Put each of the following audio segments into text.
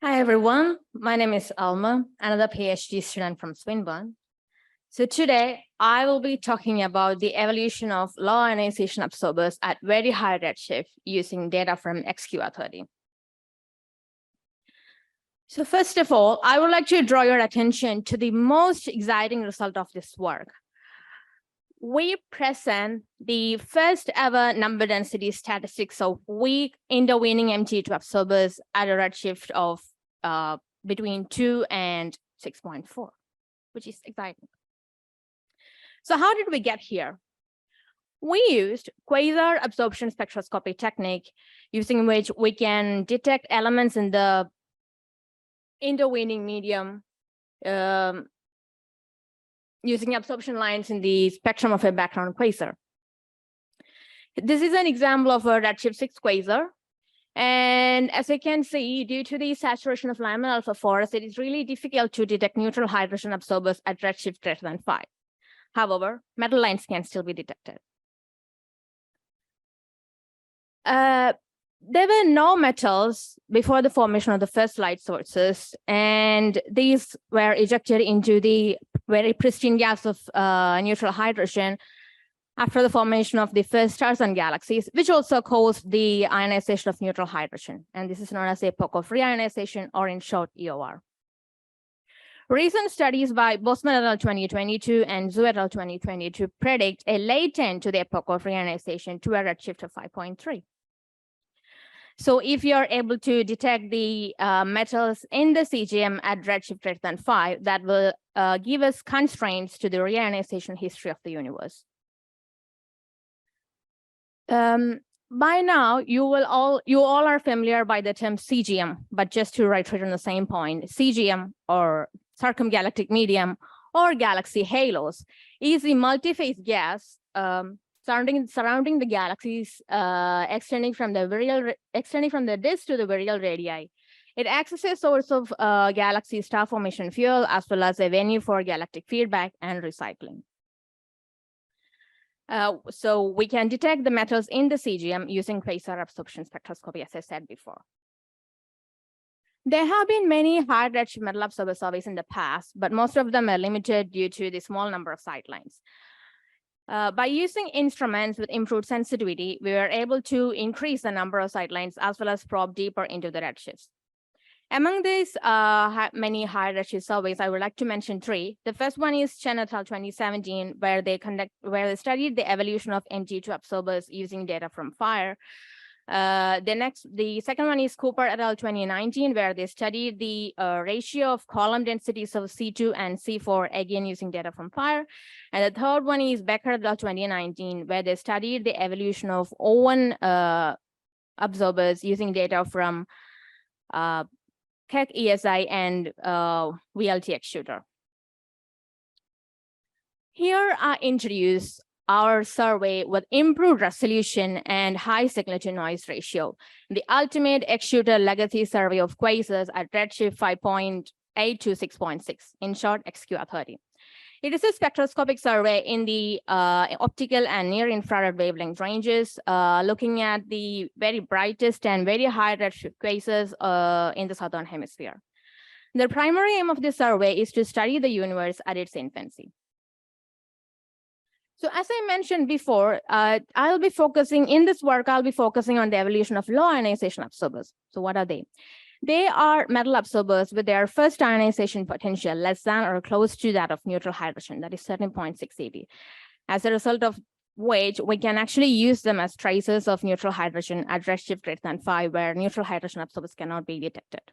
Hi, everyone. My name is Alma, another PhD student from Swinburne. So today, I will be talking about the evolution of low ionization absorbers at very high redshift using data from XQR30. So first of all, I would like to draw your attention to the most exciting result of this work. We present the first ever number density statistics of weak intervening MT2 absorbers at a redshift of between 2 and 6.4, which is exciting. So how did we get here? We used quasar absorption spectroscopy technique, using which we can detect elements in the intervening medium using absorption lines in the spectrum of a background quasar. This is an example of a redshift 6 quasar. And as you can see, due to the saturation of Lyman alpha forest, it is really difficult to detect neutral hydrogen absorbers at redshift greater than 5. However, metal lines can still be detected. There were no metals before the formation of the first light sources, and these were ejected into the very pristine gas of neutral hydrogen after the formation of the first stars and galaxies, which also caused the ionization of neutral hydrogen. And this is known as the epoch of reionization, or in short, EOR. Recent studies by Bosman et al. 2022 and Zhu et al. 2022 predict a late end to the epoch of reionization to a redshift of 5.3. So if you're able to detect the metals in the CGM at redshift greater than 5, that will give us constraints to the reionization history of the universe. By now, you all are familiar by the term CGM, but just to reiterate on the same point, CGM, or circumgalactic medium, or galaxy halos, is the multi-phase gas surrounding the galaxies, extending from the disk to the virial radii. It acts as a source of galaxy star formation fuel, as well as a venue for galactic feedback and recycling. So we can detect the metals in the CGM using quasar absorption spectroscopy, as I said before. There have been many high redshift metal absorber surveys in the past, but most of them are limited due to the small number of sightlines. By using instruments with improved sensitivity, we were able to increase the number of sightlines as well as probe deeper into the redshifts. Among these many high redshift surveys, I would like to mention 3. The first one is Chen et al. 2017, where they studied the evolution of MT2 absorbers using data from fire. The second one is Cooper et al. 2019, where they studied the ratio of column densities of C2 and C4, again using data from fire. And the third one is Becker et al. 2019, where they studied the evolution of O1 absorbers using data from Keck ESI and VLTX shooter. Here I introduce our survey with improved resolution and high signal to noise ratio, the ultimate X-shooter legacy survey of quasars at redshift 5.8 to 6.6, in short, XQR30. It is a spectroscopic survey in the optical and near-infrared wavelength ranges, looking at the very brightest and very high redshift quasars in the southern hemisphere. The primary aim of this survey is to study the universe at its infancy. So as I mentioned before, I'll be focusing on the evolution of low ionization absorbers. So what are they? They are metal absorbers with their first ionization potential less than or close to that of neutral hydrogen, that is 13.6 eV. As a result of which, we can actually use them as tracers of neutral hydrogen at redshift greater than 5, where neutral hydrogen absorbers cannot be detected.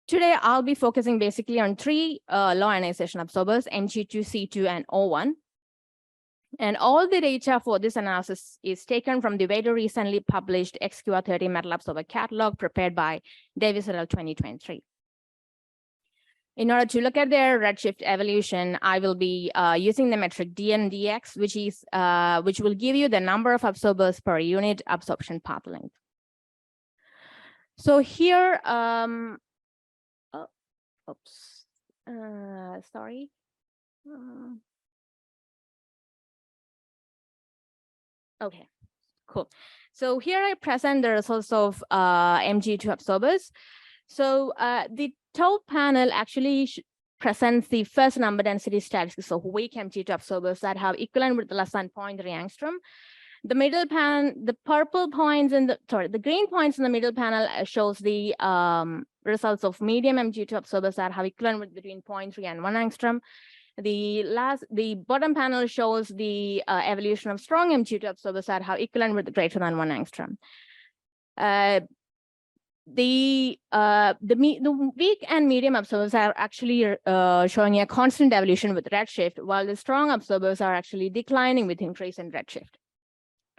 Today, I'll be focusing basically on 3 low ionization absorbers, MG2, C2, and O1. And all the data for this analysis is taken from the very recently published XQR30 metal absorber catalog prepared by Davis et al. 2023. In order to look at their redshift evolution, I will be using the metric dndx, which will give you the number of absorbers per unit absorption path length. So here, sorry. Okay, cool. So here I present the results of MG2 absorbers. So the top panel actually presents the first number density statistics of weak MG2 absorbers that have equivalent with less than 0.3 angstrom. The middle panel, the purple points in the green points in the middle panel shows the results of medium MG2 absorbers that have equivalent with between 0.3 and 1 angstrom. The bottom panel shows the evolution of strong MG2 absorbers that have equivalent with greater than 1 angstrom. The weak and medium absorbers are actually showing a constant evolution with redshift, while the strong absorbers are actually declining with increase in redshift.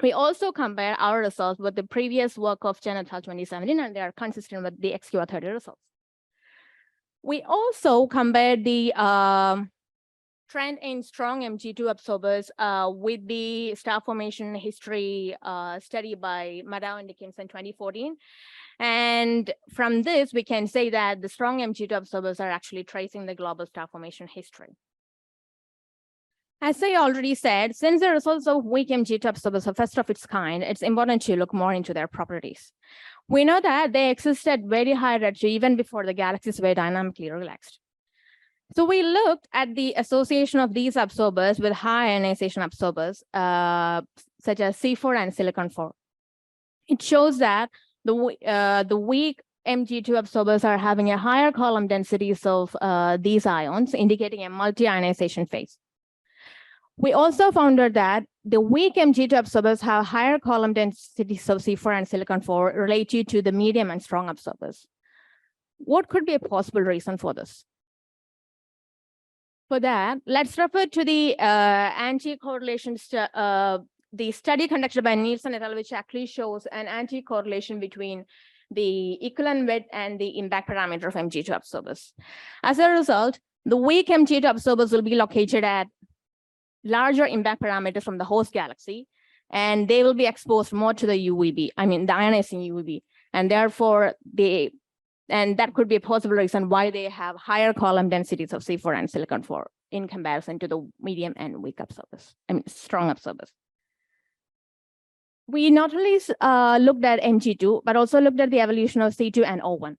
We also compare our results with the previous work of Chen et al. 2017, and they are consistent with the XQR30 results. We also compared the trend in strong MG2 absorbers with the star formation history study by Maddow and Dickinson 2014. And from this, we can say that the strong MG2 absorbers are actually tracing the global star formation history. As I already said, since the results of weak MG2 absorbers are first of its kind, it's important to look more into their properties. We know that they exist at very high redshift even before the galaxies were dynamically relaxed. So we looked at the association of these absorbers with high ionization absorbers, such as C4 and silicon-4. It shows that the weak MG2 absorbers are having a higher column densities of these ions, indicating a multi-ionization phase. We also found out that the weak MG2 absorbers have higher column densities of C4 and silicon-4 related to the medium and strong absorbers. What could be a possible reason for this? For that, let's refer to the anti-correlation the study conducted by Nielsen et al., which actually shows an anti-correlation between the equivalent width and the impact parameter of MG2 absorbers. As a result, the weak MG2 absorbers will be located at larger impact parameters from the host galaxy, and they will be exposed more to the UVB, I mean, the ionizing UVB, and therefore and that could be a possible reason why they have higher column densities of C4 and silicon-4 in comparison to the medium and weak absorbers, I mean, strong absorbers. We not only looked at MG2, but also looked at the evolution of C2 and O1.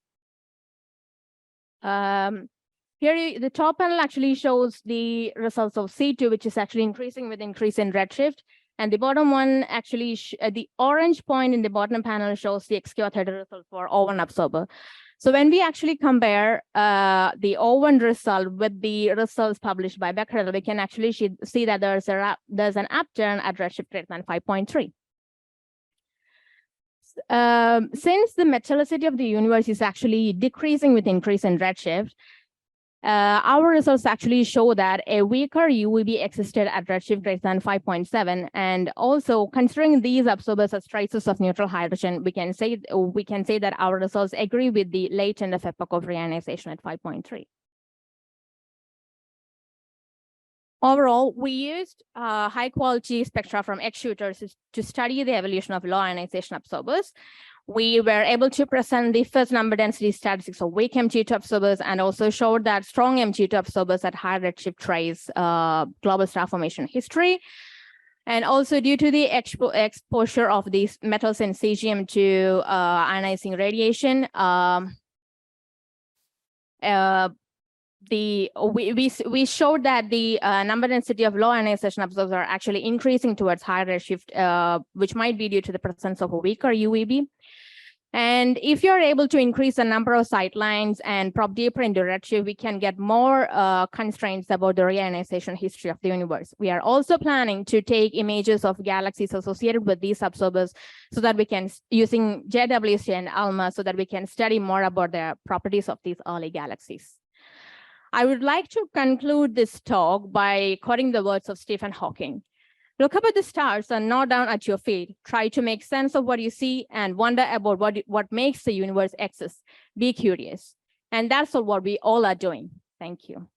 Here, the top panel actually shows the results of C2, which is actually increasing with increase in redshift. And the bottom one actually, the orange point in the bottom panel shows the XQR30 result for O1 absorber. So when we actually compare the O1 result with the results published by Becquerel, we can actually see that there's an upturn at redshift greater than 5.3. Since the metallicity of the universe is actually decreasing with increase in redshift, our results actually show that a weaker UVB existed at redshift greater than 5.7, and also considering these absorbers as traces of neutral hydrogen, we can say that our results agree with the late end of epoch of reionization at 5.3. Overall, we used high-quality spectra from X shooters to study the evolution of low ionization absorbers. We were able to present the first number density statistics of weak MG2 absorbers, and also showed that strong MG2 absorbers at high redshift trace global star formation history. And also due to the exposure of these metals in cesium to ionizing radiation, we showed that the number density of low ionization absorbers are actually increasing towards high redshift, which might be due to the presence of a weaker UVB. And if you're able to increase the number of sightlines and probe deeper into redshift, we can get more constraints about the reionization history of the universe. We are also planning to take images of galaxies associated with these absorbers so that we can, using JWST and Alma, so that we can study more about the properties of these early galaxies. I would like to conclude this talk by quoting the words of Stephen Hawking. Look up at the stars and not down at your feet. Try to make sense of what you see and wonder about what makes the universe exist. Be curious. And that's what we all are doing. Thank you.